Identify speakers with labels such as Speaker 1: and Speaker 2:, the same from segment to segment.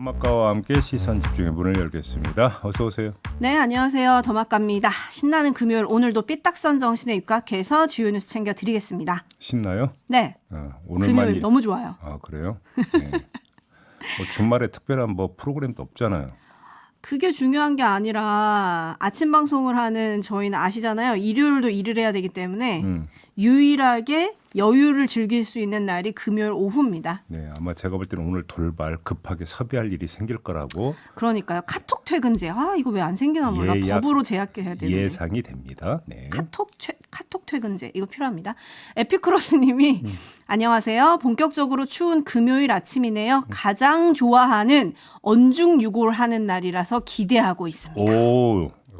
Speaker 1: 더마카와 함께 시선 집중의 문을 열겠습니다. 어서 오세요.
Speaker 2: 네, 안녕하세요. 더마카입니다. 신나는 금요일 오늘도 삐딱선 정신에 입각해서 주요 뉴스 챙겨드리겠습니다.
Speaker 1: 신나요?
Speaker 2: 네, 금요일 너무 좋아요.
Speaker 1: 아 그래요? 네. 뭐 주말에 특별한 뭐 프로그램도 없잖아요.
Speaker 2: 그게 중요한 게 아니라 아침 방송을 하는 저희는 아시잖아요. 일요일도 일을 해야 되기 때문에 유일하게 여유를 즐길 수 있는 날이 금요일 오후입니다.
Speaker 1: 네, 아마 제가 볼 때는 오늘 돌발 급하게 섭외할 일이 생길 거라고.
Speaker 2: 그러니까요. 카톡 퇴근제. 아, 이거 왜 안 생기나 몰라. 법으로 제약해야 되는데.
Speaker 1: 예상이 됩니다. 네.
Speaker 2: 카톡 퇴근제. 이거 필요합니다. 에피크로스 님이 안녕하세요. 본격적으로 추운 금요일 아침이네요. 가장 좋아하는 언중유골 하는 날이라서 기대하고 있습니다.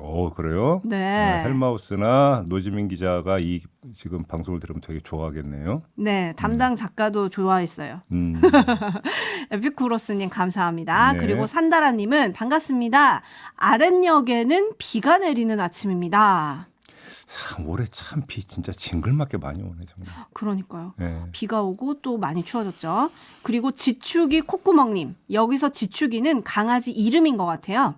Speaker 1: 오, 그래요?
Speaker 2: 네.
Speaker 1: 헬마우스나 노지민 기자가 이 지금 방송을 들으면 되게 좋아하겠네요.
Speaker 2: 네, 담당 작가도 좋아했어요. 에피쿠로스님 감사합니다.
Speaker 1: 네.
Speaker 2: 그리고 산다라님은 반갑습니다. 아랫역에는 비가 내리는 아침입니다.
Speaker 1: 올해 참 비 진짜 징글맞게 많이 오네 정말.
Speaker 2: 그러니까요.
Speaker 1: 네.
Speaker 2: 비가 오고 또 많이 추워졌죠. 그리고 지축이 콧구멍님. 여기서 지축이는 강아지 이름인 것 같아요.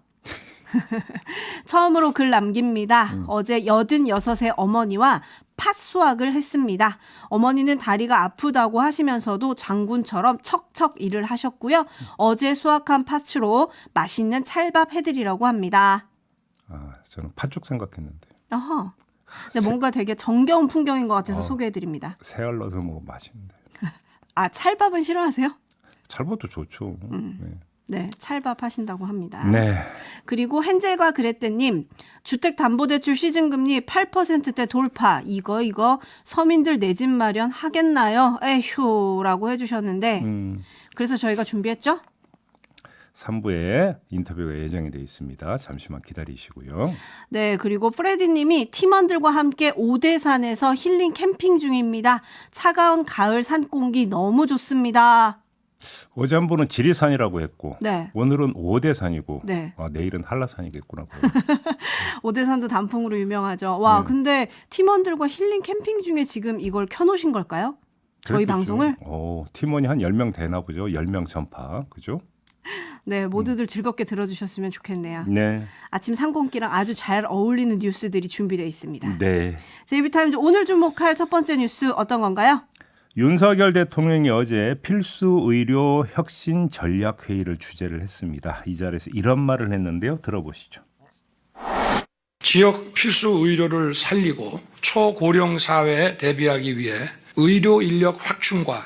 Speaker 2: 처음으로 글 남깁니다. 어제 86의 어머니와 팥 수확을 했습니다. 어머니는 다리가 아프다고 하시면서도 장군처럼 척척 일을 하셨고요. 어제 수확한 팥으로 맛있는 찰밥 해드리라고 합니다.
Speaker 1: 아, 저는 팥죽 생각했는데.
Speaker 2: 어허. 근데 뭔가 되게 정겨운 풍경인 것 같아서 소개해드립니다.
Speaker 1: 새알 넣어서 먹으면 맛있는데.
Speaker 2: 아, 찰밥은 싫어하세요?
Speaker 1: 찰밥도 좋죠. 네.
Speaker 2: 네, 찰밥 하신다고 합니다.
Speaker 1: 네.
Speaker 2: 그리고 헨젤과 그레떼님, 주택담보대출 시즌금리 8%대 돌파. 이거 서민들 내 집 마련 하겠나요? 에휴라고 해주셨는데 그래서 저희가 준비했죠?
Speaker 1: 3부에 인터뷰가 예정이 되어 있습니다. 잠시만 기다리시고요.
Speaker 2: 네, 그리고 프레디님이 팀원들과 함께 오대산에서 힐링 캠핑 중입니다. 차가운 가을 산공기 너무 좋습니다.
Speaker 1: 어제 한 분은 지리산이라고 했고
Speaker 2: 네.
Speaker 1: 오늘은 오대산이고
Speaker 2: 네.
Speaker 1: 내일은 한라산이겠구나.
Speaker 2: 오대산도 단풍으로 유명하죠. 와, 근데 팀원들과 힐링 캠핑 중에 지금 이걸 켜놓으신 걸까요? 저희 방송을?
Speaker 1: 팀원이 한 10명 되나 보죠. 10명 전파. 그죠?
Speaker 2: 네, 모두들 즐겁게 들어주셨으면 좋겠네요.
Speaker 1: 네.
Speaker 2: 아침 상공기랑 아주 잘 어울리는 뉴스들이 준비되어 있습니다.
Speaker 1: 네.
Speaker 2: 제이비타임즈 오늘 주목할 첫 번째 뉴스 어떤 건가요?
Speaker 1: 윤석열 대통령이 어제 필수 의료 혁신 전략 회의를 주재를 했습니다. 이 자리에서 이런 말을 했는데요. 들어보시죠.
Speaker 3: 지역 필수 의료를 살리고 초고령 사회에 대비하기 위해 의료 인력 확충과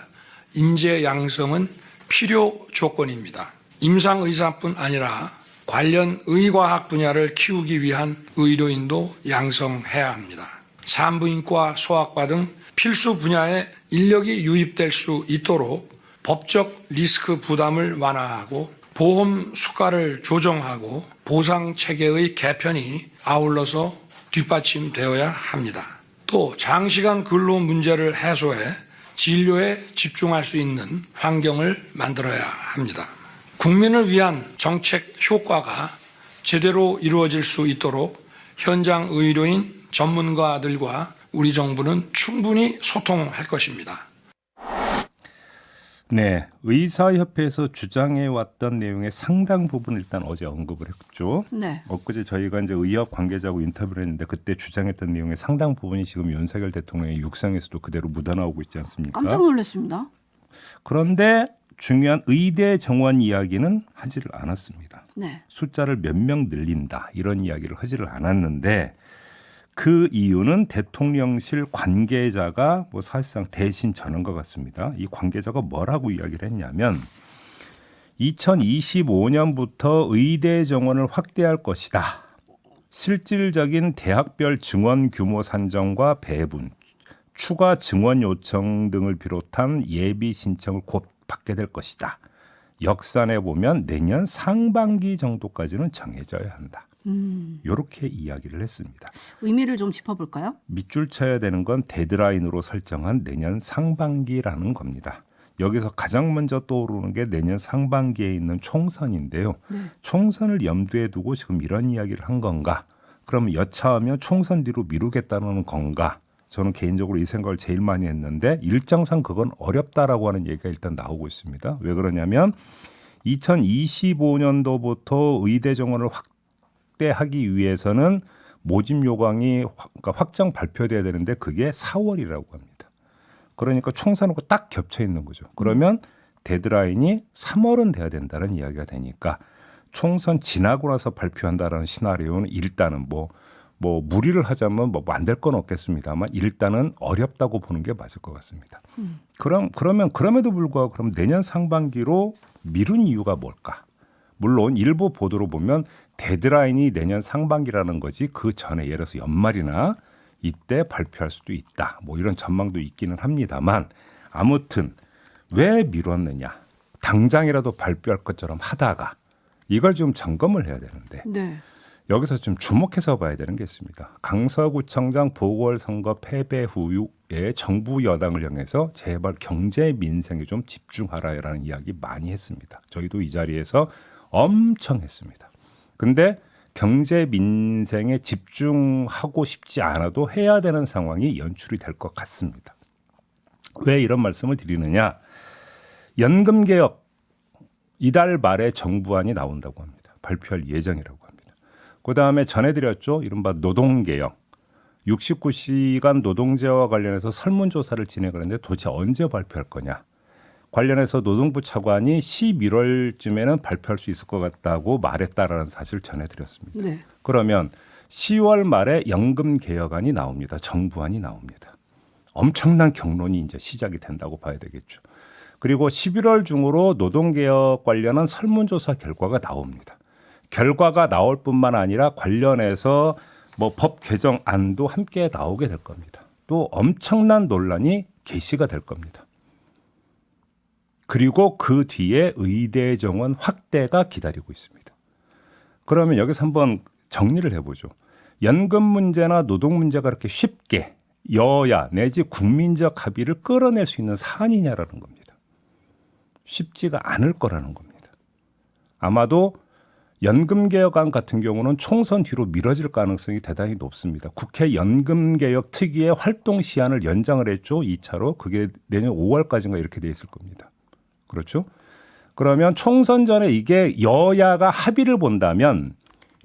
Speaker 3: 인재 양성은 필요 조건입니다. 임상의사뿐 아니라 관련 의과학 분야를 키우기 위한 의료인도 양성해야 합니다. 산부인과, 소아과 등 필수 분야에 인력이 유입될 수 있도록 법적 리스크 부담을 완화하고 보험 수가를 조정하고 보상 체계의 개편이 아울러서 뒷받침되어야 합니다. 또 장시간 근로 문제를 해소해 진료에 집중할 수 있는 환경을 만들어야 합니다. 국민을 위한 정책 효과가 제대로 이루어질 수 있도록 현장 의료인 전문가들과 우리 정부는 충분히 소통할 것입니다.
Speaker 1: 네, 의사협회에서 주장해왔던 내용의 상당 부분을 일단 어제 언급을 했죠.
Speaker 2: 네.
Speaker 1: 엊그제 저희가 이제 의협 관계자하고 인터뷰를 했는데 그때 주장했던 내용의 상당 부분이 지금 윤석열 대통령의 육성에서도 그대로 묻어나오고 있지 않습니까?
Speaker 2: 깜짝 놀랐습니다.
Speaker 1: 그런데 중요한 의대 정원 이야기는 하지를 않았습니다.
Speaker 2: 네.
Speaker 1: 숫자를 몇 명 늘린다 이런 이야기를 하지를 않았는데 그 이유는 대통령실 관계자가 뭐 사실상 대신 전한 것 같습니다. 이 관계자가 뭐라고 이야기를 했냐면 2025년부터 의대 정원을 확대할 것이다. 실질적인 대학별 증원 규모 산정과 배분, 추가 증원 요청 등을 비롯한 예비 신청을 곧 받게 될 것이다. 역산해 보면 내년 상반기 정도까지는 정해져야 한다. 이렇게 이야기를 했습니다.
Speaker 2: 의미를 좀 짚어볼까요?
Speaker 1: 밑줄 쳐야 되는 건 데드라인으로 설정한 내년 상반기라는 겁니다. 여기서 가장 먼저 떠오르는 게 내년 상반기에 있는 총선인데요.
Speaker 2: 네.
Speaker 1: 총선을 염두에 두고 지금 이런 이야기를 한 건가? 그러면 여차하면 총선 뒤로 미루겠다는 건가? 저는 개인적으로 이 생각을 제일 많이 했는데 일정상 그건 어렵다라고 하는 얘기가 일단 나오고 있습니다. 왜 그러냐면 2025년도부터 의대 정원을 확대하기 위해서는 모집 요강이 그러니까 확정 발표돼야 되는데 그게 4월이라고 합니다. 그러니까 총선하고 딱 겹쳐 있는 거죠. 그러면 데드라인이 3월은 돼야 된다는 이야기가 되니까 총선 지나고 나서 발표한다라는 시나리오는 일단은 뭐 무리를 하자면 뭐 안 될 건 없겠습니다만 일단은 어렵다고 보는 게 맞을 것 같습니다. 그러면 그럼에도 불구하고 그럼 내년 상반기로 미룬 이유가 뭘까? 물론 일부 보도로 보면 데드라인이 내년 상반기라는 거지 그 전에 예를 들어서 연말이나 이때 발표할 수도 있다. 뭐 이런 전망도 있기는 합니다만 아무튼 왜 미뤘느냐? 당장이라도 발표할 것처럼 하다가 이걸 좀 점검을 해야 되는데
Speaker 2: 네.
Speaker 1: 여기서 좀 주목해서 봐야 되는 게 있습니다. 강서구청장 보궐선거 패배 후에 정부 여당을 향해서 제발 경제 민생에 좀 집중하라라는 이야기 많이 했습니다. 저희도 이 자리에서 엄청 했습니다. 근데 경제 민생에 집중하고 싶지 않아도 해야 되는 상황이 연출이 될 것 같습니다. 왜 이런 말씀을 드리느냐? 연금개혁 이달 말에 정부안이 나온다고 합니다. 발표할 예정이라고 합니다. 그다음에 전해드렸죠. 이른바 노동개혁. 69시간 노동제와 관련해서 설문조사를 진행하는데 도대체 언제 발표할 거냐. 관련해서 노동부 차관이 11월쯤에는 발표할 수 있을 것 같다고 말했다라는 사실을 전해드렸습니다.
Speaker 2: 네.
Speaker 1: 그러면 10월 말에 연금개혁안이 나옵니다. 정부안이 나옵니다. 엄청난 경론이 이제 시작이 된다고 봐야 되겠죠. 그리고 11월 중으로 노동개혁 관련한 설문조사 결과가 나옵니다. 결과가 나올 뿐만 아니라 관련해서 뭐 법 개정안도 함께 나오게 될 겁니다. 또 엄청난 논란이 게시가 될 겁니다. 그리고 그 뒤에 의대 정원 확대가 기다리고 있습니다. 그러면 여기서 한번 정리를 해보죠. 연금 문제나 노동 문제가 그렇게 쉽게 여야 내지 국민적 합의를 끌어낼 수 있는 사안이냐라는 겁니다. 쉽지가 않을 거라는 겁니다. 아마도 연금개혁안 같은 경우는 총선 뒤로 미뤄질 가능성이 대단히 높습니다. 국회 연금개혁 특위의 활동 시한을 연장을 했죠. 2차로. 그게 내년 5월까지인가 이렇게 돼 있을 겁니다. 그렇죠? 그러면 총선 전에 이게 여야가 합의를 본다면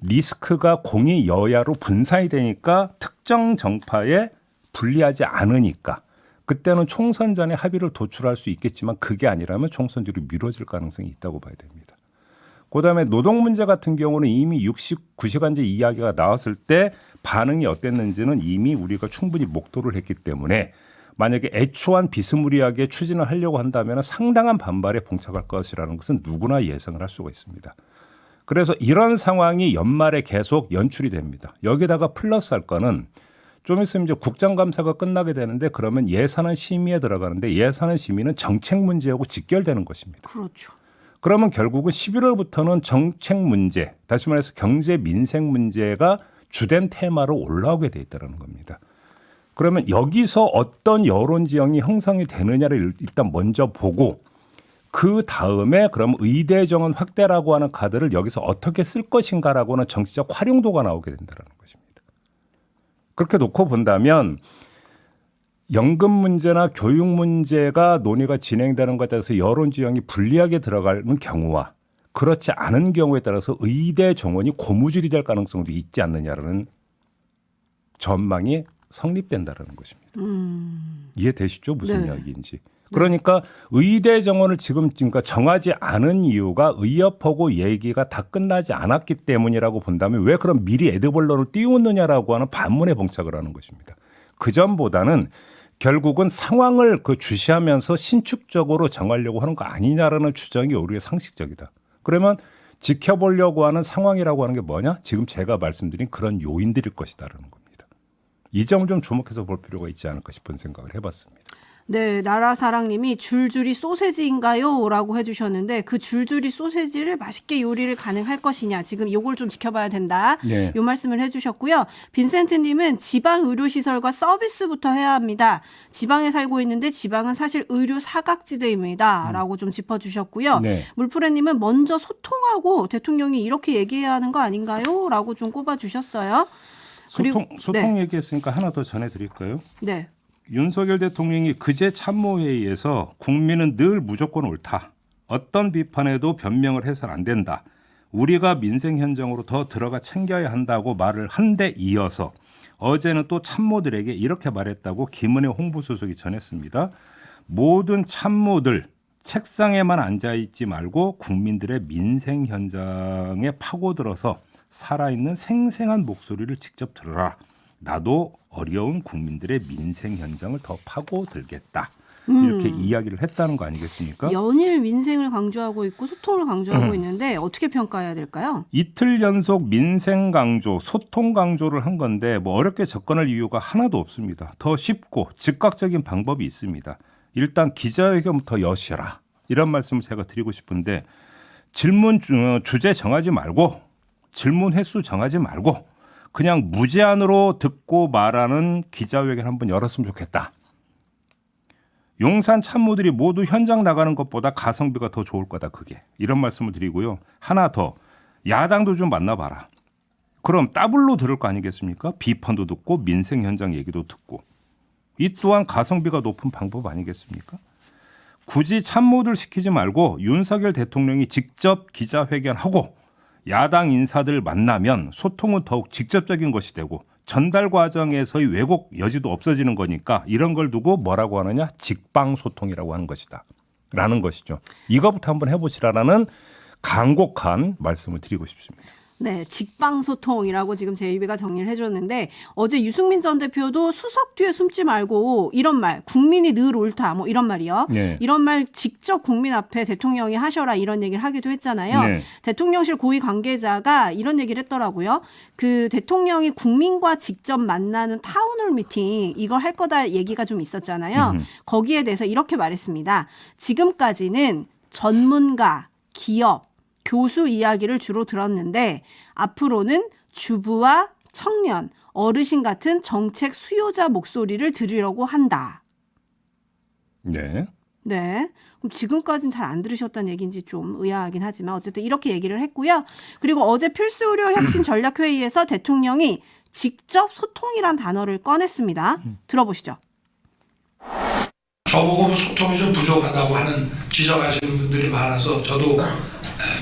Speaker 1: 리스크가 공이 여야로 분산이 되니까 특정 정파에 불리하지 않으니까 그때는 총선 전에 합의를 도출할 수 있겠지만 그게 아니라면 총선 뒤로 미뤄질 가능성이 있다고 봐야 됩니다. 그다음에 노동 문제 같은 경우는 이미 69시간제 이야기가 나왔을 때 반응이 어땠는지는 이미 우리가 충분히 목도를 했기 때문에 만약에 애초한 비스무리하게 추진을 하려고 한다면 상당한 반발에 봉착할 것이라는 것은 누구나 예상을 할 수가 있습니다. 그래서 이런 상황이 연말에 계속 연출이 됩니다. 여기다가 플러스 할 거는 좀 있으면 이제 국정감사가 끝나게 되는데 그러면 예산안 심의에 들어가는데 예산안 심의는 정책 문제하고 직결되는 것입니다.
Speaker 2: 그렇죠.
Speaker 1: 그러면 결국은 11월부터는 정책 문제, 다시 말해서 경제 민생 문제가 주된 테마로 올라오게 돼 있다는 겁니다. 그러면 여기서 어떤 여론 지형이 형성이 되느냐를 일단 먼저 보고 그 다음에 그럼 의대 정원 확대라고 하는 카드를 여기서 어떻게 쓸 것인가라고 하는 정치적 활용도가 나오게 된다는 것입니다. 그렇게 놓고 본다면 연금 문제나 교육 문제가 논의가 진행되는 것에 따라서 여론 지형이 불리하게 들어가는 경우와 그렇지 않은 경우에 따라서 의대 정원이 고무줄이 될 가능성도 있지 않느냐라는 전망이 성립된다는 것입니다. 이해되시죠? 무슨
Speaker 2: 네.
Speaker 1: 이야기인지. 그러니까 의대 정원을 지금 그러니까 정하지 않은 이유가 의협하고 얘기가 다 끝나지 않았기 때문이라고 본다면 왜 그럼 미리 에드벌런을 띄우느냐라고 하는 반문에 봉착을 하는 것입니다. 그 점보다는 결국은 상황을 주시하면서 신축적으로 정하려고 하는 거 아니냐라는 추정이 우리의 상식적이다. 그러면 지켜보려고 하는 상황이라고 하는 게 뭐냐? 지금 제가 말씀드린 그런 요인들일 것이다라는 겁니다. 이 점을 좀 주목해서 볼 필요가 있지 않을까 싶은 생각을 해봤습니다.
Speaker 2: 네, 나라사랑님이 줄줄이 소세지인가요? 라고 해주셨는데 그 줄줄이 소세지를 맛있게 요리를 가능할 것이냐 지금 요걸 좀 지켜봐야 된다.
Speaker 1: 네.
Speaker 2: 요 말씀을 해주셨고요. 빈센트님은 지방 의료시설과 서비스부터 해야 합니다. 지방에 살고 있는데 지방은 사실 의료 사각지대입니다. 라고 좀 짚어주셨고요.
Speaker 1: 네.
Speaker 2: 물프레님은 먼저 소통하고 대통령이 이렇게 얘기해야 하는 거 아닌가요? 라고 좀 꼽아주셨어요.
Speaker 1: 소통 얘기했으니까 하나 더 전해드릴까요?
Speaker 2: 네.
Speaker 1: 윤석열 대통령이 그제 참모회의에서 국민은 늘 무조건 옳다. 어떤 비판에도 변명을 해서는 안 된다. 우리가 민생 현장으로 더 들어가 챙겨야 한다고 말을 한 데 이어서 어제는 또 참모들에게 이렇게 말했다고 김은혜 홍보수석이 전했습니다. 모든 참모들 책상에만 앉아있지 말고 국민들의 민생 현장에 파고들어서 살아있는 생생한 목소리를 직접 들어라. 나도 어려운 국민들의 민생 현장을 더 파고들겠다. 이렇게 이야기를 했다는 거 아니겠습니까?
Speaker 2: 연일 민생을 강조하고 있고 소통을 강조하고 있는데 어떻게 평가해야 될까요?
Speaker 1: 이틀 연속 민생 강조, 소통 강조를 한 건데 뭐 어렵게 접근할 이유가 하나도 없습니다. 더 쉽고 즉각적인 방법이 있습니다. 일단 기자회견부터 여셔라. 이런 말씀을 제가 드리고 싶은데 질문 주제 정하지 말고 질문 횟수 정하지 말고 그냥 무제한으로 듣고 말하는 기자회견 한번 열었으면 좋겠다. 용산 참모들이 모두 현장 나가는 것보다 가성비가 더 좋을 거다. 그게. 이런 말씀을 드리고요. 하나 더. 야당도 좀 만나봐라. 그럼 더블로 들을 거 아니겠습니까? 비판도 듣고 민생 현장 얘기도 듣고. 이 또한 가성비가 높은 방법 아니겠습니까? 굳이 참모들 시키지 말고 윤석열 대통령이 직접 기자회견하고 야당 인사들 만나면 소통은 더욱 직접적인 것이 되고 전달 과정에서의 왜곡 여지도 없어지는 거니까 이런 걸 두고 뭐라고 하느냐? 직방소통이라고 하는 것이다. 라는 것이죠. 이거부터 한번 해보시라는 간곡한 말씀을 드리고 싶습니다.
Speaker 2: 네, 직방소통이라고 지금 제이비가 정리를 해줬는데 어제 유승민 전 대표도 수석 뒤에 숨지 말고 이런 말, 국민이 늘 옳다 뭐 이런 말이요.
Speaker 1: 네.
Speaker 2: 이런 말 직접 국민 앞에 대통령이 하셔라 이런 얘기를 하기도 했잖아요.
Speaker 1: 네.
Speaker 2: 대통령실 고위 관계자가 이런 얘기를 했더라고요. 그 대통령이 국민과 직접 만나는 타운홀 미팅 이걸 할 거다 얘기가 좀 있었잖아요. 거기에 대해서 이렇게 말했습니다. 지금까지는 전문가, 기업, 교수 이야기를 주로 들었는데 앞으로는 주부와 청년, 어르신 같은 정책 수요자 목소리를 들으려고 한다.
Speaker 1: 네.
Speaker 2: 네. 그럼 지금까지는 잘 안 들으셨다는 얘기인지 좀 의아하긴 하지만 어쨌든 이렇게 얘기를 했고요. 그리고 어제 필수 의료 혁신 전략 회의에서 대통령이 직접 소통이란 단어를 꺼냈습니다. 들어보시죠.
Speaker 3: 저보고 소통이 좀 부족하다고 하는 지적하시는 분들이 많아서 저도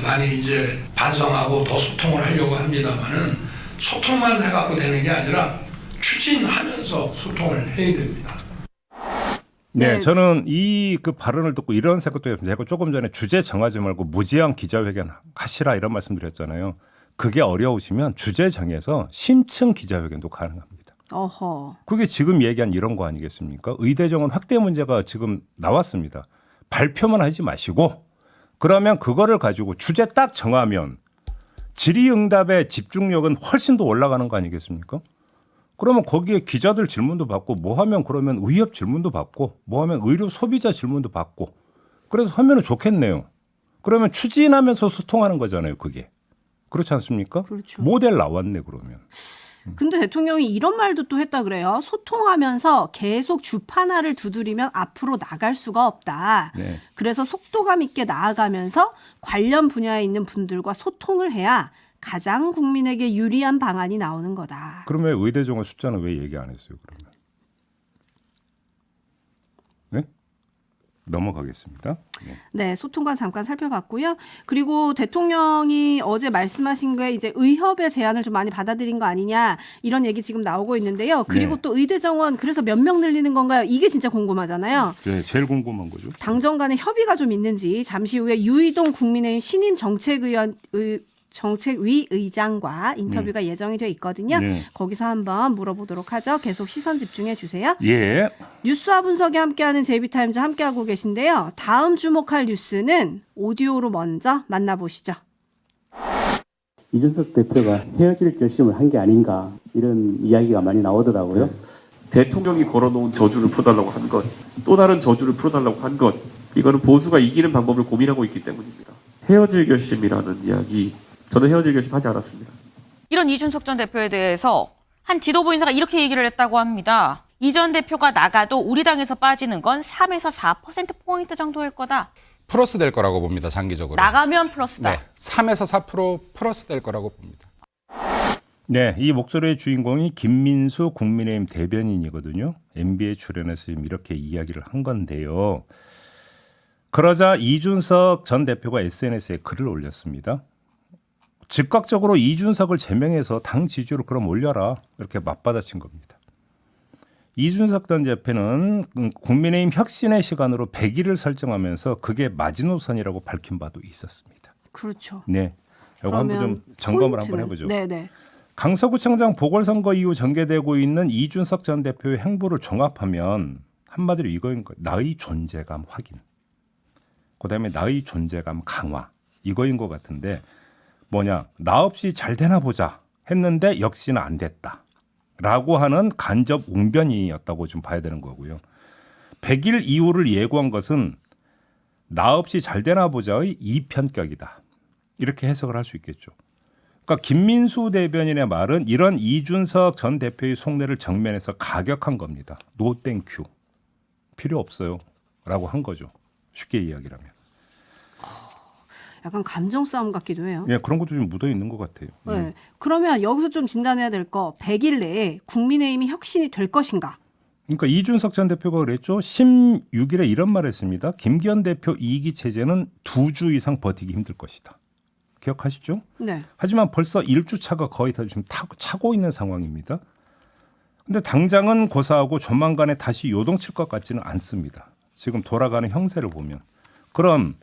Speaker 3: 많이 이제 반성하고 더 소통을 하려고 합니다만은 소통만 해갖고 되는 게 아니라 추진하면서 소통을 해야 됩니다.
Speaker 1: 네,
Speaker 2: 네.
Speaker 1: 저는 이 그 발언을 듣고 이런 생각도 해요. 제가 조금 전에 주제 정하지 말고 무제한 기자회견 하시라 이런 말씀드렸잖아요. 그게 어려우시면 주제 정해서 심층 기자회견도 가능합니다.
Speaker 2: 어허.
Speaker 1: 그게 지금 얘기한 이런 거 아니겠습니까? 의대 정원 확대 문제가 지금 나왔습니다. 발표만 하지 마시고 그러면 그거를 가지고 주제 딱 정하면 질의응답의 집중력은 훨씬 더 올라가는 거 아니겠습니까? 그러면 거기에 기자들 질문도 받고 뭐 하면 그러면 의협 질문도 받고 뭐 하면 의료 소비자 질문도 받고 그래서 하면은 좋겠네요. 그러면 추진하면서 소통하는 거잖아요. 그게. 그렇지 않습니까?
Speaker 2: 그렇죠.
Speaker 1: 모델 나왔네 그러면.
Speaker 2: 근데 대통령이 이런 말도 또 했다 그래요. 소통하면서 계속 주파나를 두드리면 앞으로 나갈 수가 없다.
Speaker 1: 네.
Speaker 2: 그래서 속도감 있게 나아가면서 관련 분야에 있는 분들과 소통을 해야 가장 국민에게 유리한 방안이 나오는 거다.
Speaker 1: 그러면 의대 정원 숫자는 왜 얘기 안 했어요? 그러면. 네? 넘어가겠습니다. 네.
Speaker 2: 네, 소통관 잠깐 살펴봤고요. 그리고 대통령이 어제 말씀하신 거에 이제 의협의 제안을 좀 많이 받아들인 거 아니냐 이런 얘기 지금 나오고 있는데요. 그리고
Speaker 1: 네.
Speaker 2: 또 의대 정원 그래서 몇 명 늘리는 건가요? 이게 진짜 궁금하잖아요.
Speaker 1: 네, 제일 궁금한 거죠.
Speaker 2: 당정 간에 협의가 좀 있는지 잠시 후에 유이동 국민의힘 신임 정책위 의장과 인터뷰가 예정이 돼 있거든요.
Speaker 1: 네.
Speaker 2: 거기서 한번 물어보도록 하죠. 계속 시선 집중해 주세요.
Speaker 1: 예.
Speaker 2: 뉴스와 분석이 함께하는 제이비타임즈 함께하고 계신데요. 다음 주목할 뉴스는 오디오로 먼저 만나보시죠.
Speaker 4: 이준석 대표가 헤어질 결심을 한 게 아닌가 이런 이야기가 많이 나오더라고요.
Speaker 5: 대통령이 걸어놓은 저주를 풀어달라고 한 것, 또 다른 저주를 풀어달라고 한 것, 이거는 보수가 이기는 방법을 고민하고 있기 때문입니다. 헤어질 결심이라는 이야기, 저는 헤어질 결심 하지 않았습니다.
Speaker 6: 이런 이준석 전 대표에 대해서 한 지도부 인사가 이렇게 얘기를 했다고 합니다. 이 전 대표가 나가도 우리 당에서 빠지는 건 3에서 4%포인트 정도일 거다.
Speaker 7: 플러스 될 거라고 봅니다. 장기적으로.
Speaker 6: 나가면 플러스다.
Speaker 7: 네, 3에서 4% 플러스 될 거라고 봅니다.
Speaker 1: 네, 이 목소리의 주인공이 김민수 국민의힘 대변인이거든요. MB에 출연해서 지금 이렇게 이야기를 한 건데요. 그러자 이준석 전 대표가 SNS에 글을 올렸습니다. 즉각적으로 이준석을 제명해서 당 지지율을 그럼 올려라 이렇게 맞받아친 겁니다. 이준석 전 대표는 국민의힘 혁신의 시간으로 100일을 설정하면서 그게 마지노선이라고 밝힌 바도 있었습니다.
Speaker 2: 그렇죠.
Speaker 1: 네, 이거 한번 좀 점검을 한번 해보죠.
Speaker 2: 네네.
Speaker 1: 강서구청장 보궐선거 이후 전개되고 있는 이준석 전 대표의 행보를 종합하면 한마디로 이거인 거예요. 나의 존재감 확인. 그다음에 나의 존재감 강화. 이거인 것 같은데 뭐냐. 나 없이 잘 되나 보자 했는데 역시나 안 됐다. 라고 하는 간접 웅변이었다고 좀 봐야 되는 거고요. 100일 이후를 예고한 것은 나 없이 잘 되나 보자의 이편격이다. 이렇게 해석을 할 수 있겠죠. 그러니까 김민수 대변인의 말은 이런 이준석 전 대표의 속내를 정면에서 가격한 겁니다. 노 땡큐. 필요 없어요. 라고 한 거죠. 쉽게 이야기라면.
Speaker 2: 약간 감정 싸움 같기도 해요.
Speaker 1: 예, 그런 것도 좀 묻어 있는 것 같아요.
Speaker 2: 네. 그러면 여기서 좀 진단해야 될 거 100일 내에 국민의힘이 혁신이 될 것인가?
Speaker 1: 그러니까 이준석 전 대표가 그랬죠. 16일에 이런 말을 했습니다. 김기현 대표 2기 체제는 2주 이상 버티기 힘들 것이다. 기억하시죠?
Speaker 2: 네.
Speaker 1: 하지만 벌써 1주차가 거의 다 지금 차고 있는 상황입니다. 근데 당장은 고사하고 조만간에 다시 요동칠 것 같지는 않습니다. 지금 돌아가는 형세를 보면. 그럼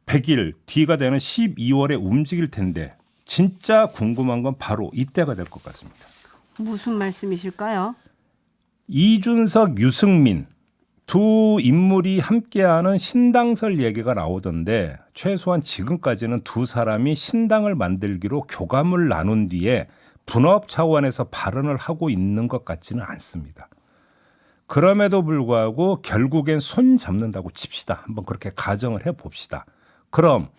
Speaker 1: 100일 뒤가 되는 12월에 움직일 텐데 진짜 궁금한 건 바로 이때가 될 것 같습니다.
Speaker 2: 무슨 말씀이실까요?
Speaker 1: 이준석, 유승민 두 인물이 함께하는 신당설 얘기가 나오던데 최소한 지금까지는 두 사람이 신당을 만들기로 교감을 나눈 뒤에 분업 차원에서 발언을 하고 있는 것 같지는 않습니다. 그럼에도 불구하고 결국엔 손 잡는다고 칩시다. 한번 그렇게 가정을 해봅시다. 그럼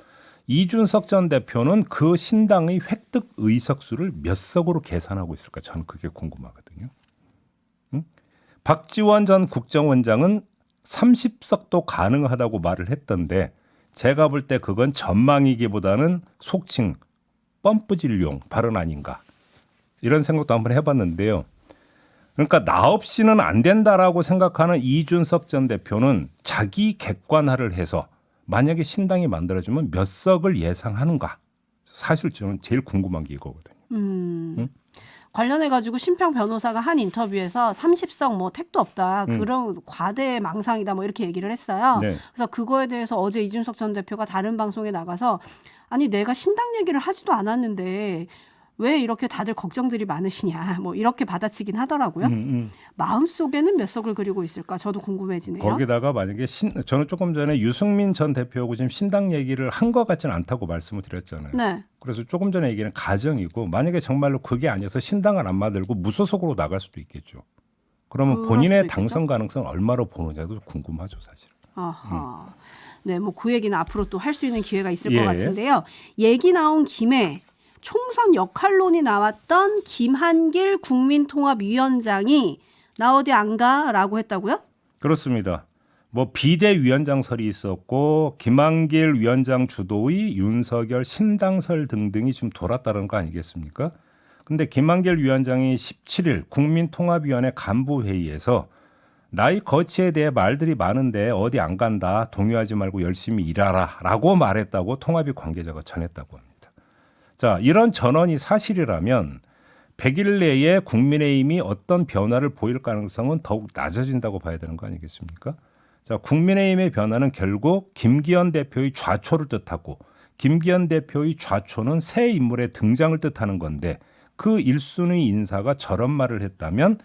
Speaker 1: 이준석 전 대표는 그 신당의 획득 의석수를 몇 석으로 계산하고 있을까? 저는 그게 궁금하거든요. 박지원 전 국정원장은 30석도 가능하다고 말을 했던데 제가 볼 때 그건 전망이기보다는 속칭 펌프질용 발언 아닌가 이런 생각도 한번 해봤는데요. 그러니까 나 없이는 안 된다라고 생각하는 이준석 전 대표는 자기 객관화를 해서 만약에 신당이 만들어지면 몇 석을 예상하는가? 사실 저는 제일 궁금한 게 이거거든요.
Speaker 2: 관련해가지고 심평 변호사가 한 인터뷰에서 30석 뭐 택도 없다. 그런 과대 망상이다. 뭐 이렇게 얘기를 했어요.
Speaker 1: 네.
Speaker 2: 그래서 그거에 대해서 어제 이준석 전 대표가 다른 방송에 나가서 아니 내가 신당 얘기를 하지도 않았는데 왜 이렇게 다들 걱정들이 많으시냐. 뭐 이렇게 받아치긴 하더라고요. 마음속에는 몇 석을 그리고 있을까? 저도 궁금해지네요.
Speaker 1: 거기다가 만약에 저는 조금 전에 유승민 전 대표하고 지금 신당 얘기를 한 것 같지는 않다고 말씀을 드렸잖아요.
Speaker 2: 네.
Speaker 1: 그래서 조금 전에 얘기는 가정이고 만약에 정말로 그게 아니어서 신당을 안 만들고 무소속으로 나갈 수도 있겠죠. 그러면
Speaker 2: 그럴
Speaker 1: 본인의
Speaker 2: 수도 있겠죠.
Speaker 1: 당선 가능성을 얼마로 보느냐도 궁금하죠, 사실.
Speaker 2: 아하. 네, 뭐 그 얘기는 앞으로 또 할 수 있는 기회가 있을
Speaker 1: 예.
Speaker 2: 것 같은데요. 얘기 나온 김에 총선 역할론이 나왔던 김한길 국민통합위원장이 나 어디 안 가라고 했다고요?
Speaker 1: 그렇습니다. 뭐 비대위원장설이 있었고 김한길 위원장 주도의 윤석열 신당설 등등이 지금 돌았다는 거 아니겠습니까? 근데 김한길 위원장이 17일 국민통합위원회 간부회의에서 나의 거취에 대해 말들이 많은데 어디 안 간다. 동요하지 말고 열심히 일하라 라고 말했다고 통합위 관계자가 전했다고 합니다. 자, 이런 전언이 사실이라면 100일 내에 국민의힘이 어떤 변화를 보일 가능성은 더욱 낮아진다고 봐야 되는 거 아니겠습니까? 자, 국민의힘의 변화는 결국 김기현 대표의 좌초를 뜻하고 김기현 대표의 좌초는 새 인물의 등장을 뜻하는 건데 그 1순위 인사가 저런 말을 했다면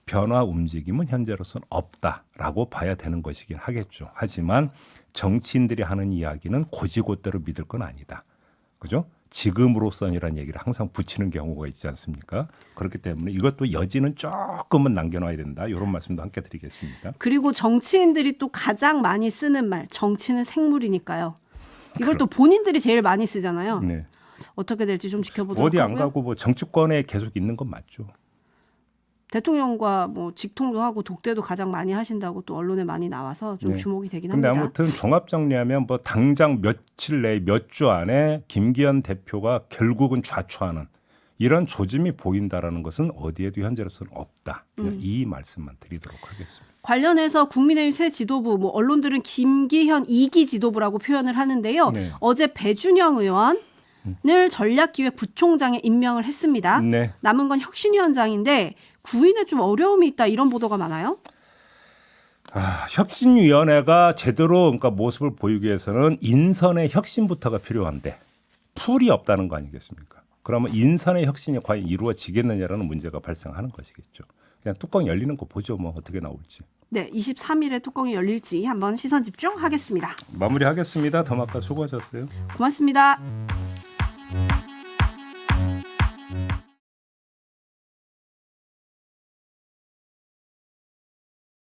Speaker 1: 변화 움직임은 현재로서는 없다라고 봐야 되는 것이긴 하겠죠. 하지만 정치인들이 하는 이야기는 고지고대로 믿을 건 아니다. 그죠? 지금으로선이라는 얘기를 항상 붙이는 경우가 있지 않습니까? 그렇기 때문에 이것도 여지는 조금은 남겨놔야 된다. 이런 말씀도 함께 드리겠습니다.
Speaker 2: 그리고 정치인들이 또 가장 많이 쓰는 말, 정치는 생물이니까요. 이걸 또 본인들이 제일 많이 쓰잖아요.
Speaker 1: 네.
Speaker 2: 어떻게 될지 좀 지켜보도록
Speaker 1: 어디 안
Speaker 2: 하고요.
Speaker 1: 가고 뭐 정치권에 계속 있는 건 맞죠.
Speaker 2: 대통령과 뭐 직통도 하고 독대도 가장 많이 하신다고 또 언론에 많이 나와서 좀
Speaker 1: 네.
Speaker 2: 주목이 되긴
Speaker 1: 근데
Speaker 2: 합니다.
Speaker 1: 아무튼 종합 정리하면 뭐 당장 며칠 내에 몇 주 안에 김기현 대표가 결국은 좌초하는 이런 조짐이 보인다라는 것은 어디에도 현재로서는 없다. 그냥 이 말씀만 드리도록 하겠습니다.
Speaker 2: 관련해서 국민의힘 새 지도부, 뭐 언론들은 김기현 2기 지도부라고 표현을 하는데요.
Speaker 1: 네.
Speaker 2: 어제 배준영 의원을 전략기획부총장에 임명을 했습니다.
Speaker 1: 네.
Speaker 2: 남은 건 혁신위원장인데 구인에 좀 어려움이 있다 이런 보도가 많아요.
Speaker 1: 혁신위원회가 제대로 그러니까 모습을 보이기 위해서는 인선의 혁신부터가 필요한데 풀이 없다는 거 아니겠습니까? 그러면 인선의 혁신이 과연 이루어지겠느냐라는 문제가 발생하는 것이겠죠. 그냥 뚜껑 열리는 거 보죠. 뭐 어떻게 나올지.
Speaker 2: 네, 23일에 뚜껑이 열릴지 한번 시선 집중하겠습니다.
Speaker 1: 마무리하겠습니다. 더마카 수고하셨어요.
Speaker 2: 고맙습니다.